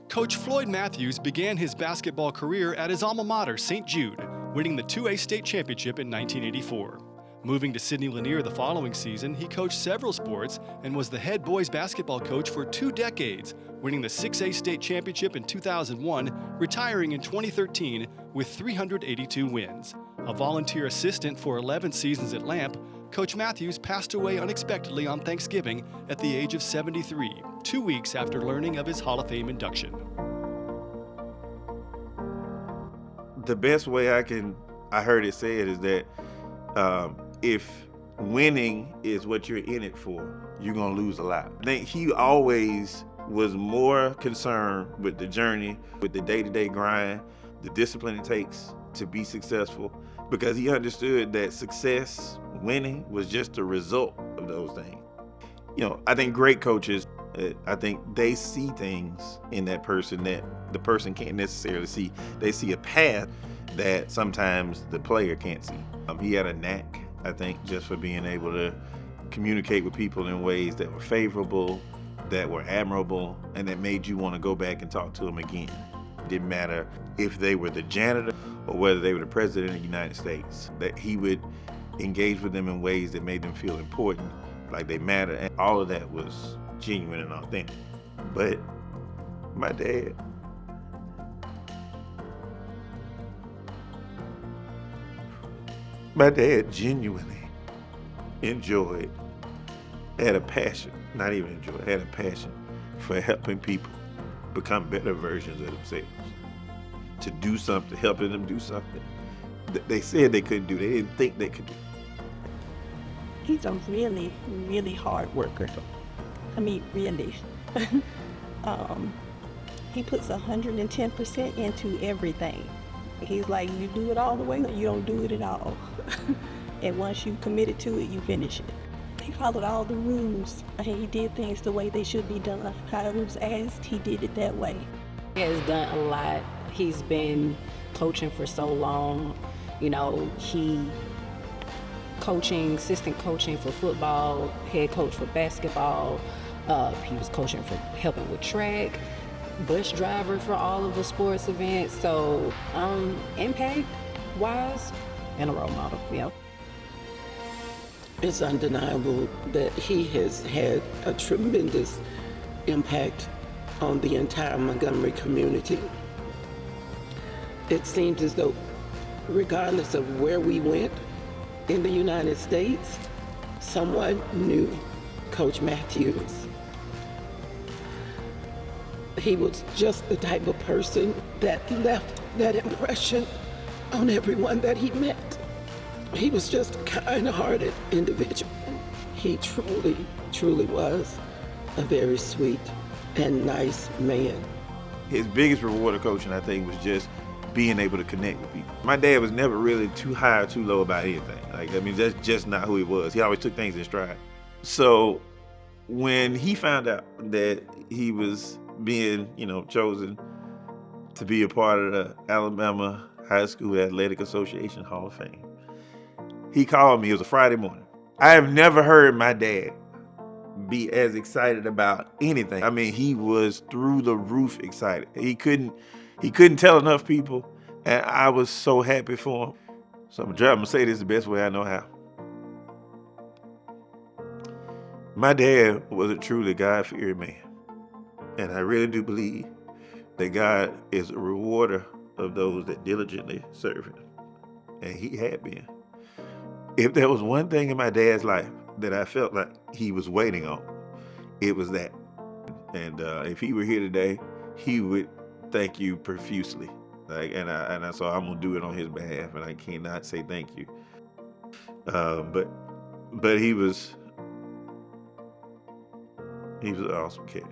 Coach Floyd Mathews began his basketball career at his alma mater, St. Jude, winning the 2A state championship in 1984. Moving to Sidney Lanier the following season, he coached several sports and was the head boys basketball coach for 2 decades, winning the 6A state championship in 2001, retiring in 2013 with 382 wins. A volunteer assistant for 11 seasons at Lamp, Coach Mathews passed away unexpectedly on Thanksgiving at the age of 73, 2 weeks after learning of his Hall of Fame induction. The best way I heard it said is that if winning is what you're in it for, you're gonna lose a lot. I think he always was more concerned with the journey, with the day-to-day grind, the discipline it takes to be successful, because he understood that success, winning, was just a result of those things. I think great coaches, I think they see things in that person that the person can't necessarily see. They see a path that sometimes the player can't see. He had a knack, I think, just for being able to communicate with people in ways that were favorable, that were admirable, and that made you want to go back and talk to them again. It didn't matter if they were the janitor or whether they were the president of the United States, that he would engage with them in ways that made them feel important, like they matter, and all of that was genuine and authentic. But my dad genuinely had a passion for helping people become better versions of themselves, to do something, helping them do something that they said they couldn't do, they didn't think they could do. He's a really, really hard worker. I mean, really. He puts 110% into everything. He's like, you do it all the way, or you don't do it at all. And once you committed to it, you finish it. He followed all the rules. He did things the way they should be done. How it was asked, he did it that way. He has done a lot. He's been coaching for so long. He assistant coaching for football, head coach for basketball. He was coaching for helping with track, bus driver for all of the sports events. So impact-wise, and a role model, yeah. It's undeniable that he has had a tremendous impact on the entire Montgomery community. It seems as though, regardless of where we went in the United States, someone knew Coach Mathews. He was just the type of person that left that impression on everyone that he met. He was just a kind-hearted individual. He truly, truly was a very sweet and nice man. His biggest reward of coaching, I think, was just being able to connect with people. My dad was never really too high or too low about anything. That's just not who he was. He always took things in stride. So when he found out that he was being, chosen to be a part of the Alabama High School Athletic Association Hall of Fame, he called me. It was a Friday morning. I have never heard my dad be as excited about anything. He was through the roof excited. He couldn't tell enough people, and I was so happy for him. So I'm gonna say this the best way I know how. My dad was a truly God-fearing man, and I really do believe that God is a rewarder of those that diligently serve him, and he had been. If there was one thing in my dad's life that I felt like he was waiting on, it was that. And if he were here today, he would thank you profusely. So I'm gonna do it on his behalf, and I cannot say thank you. But he was an awesome kid.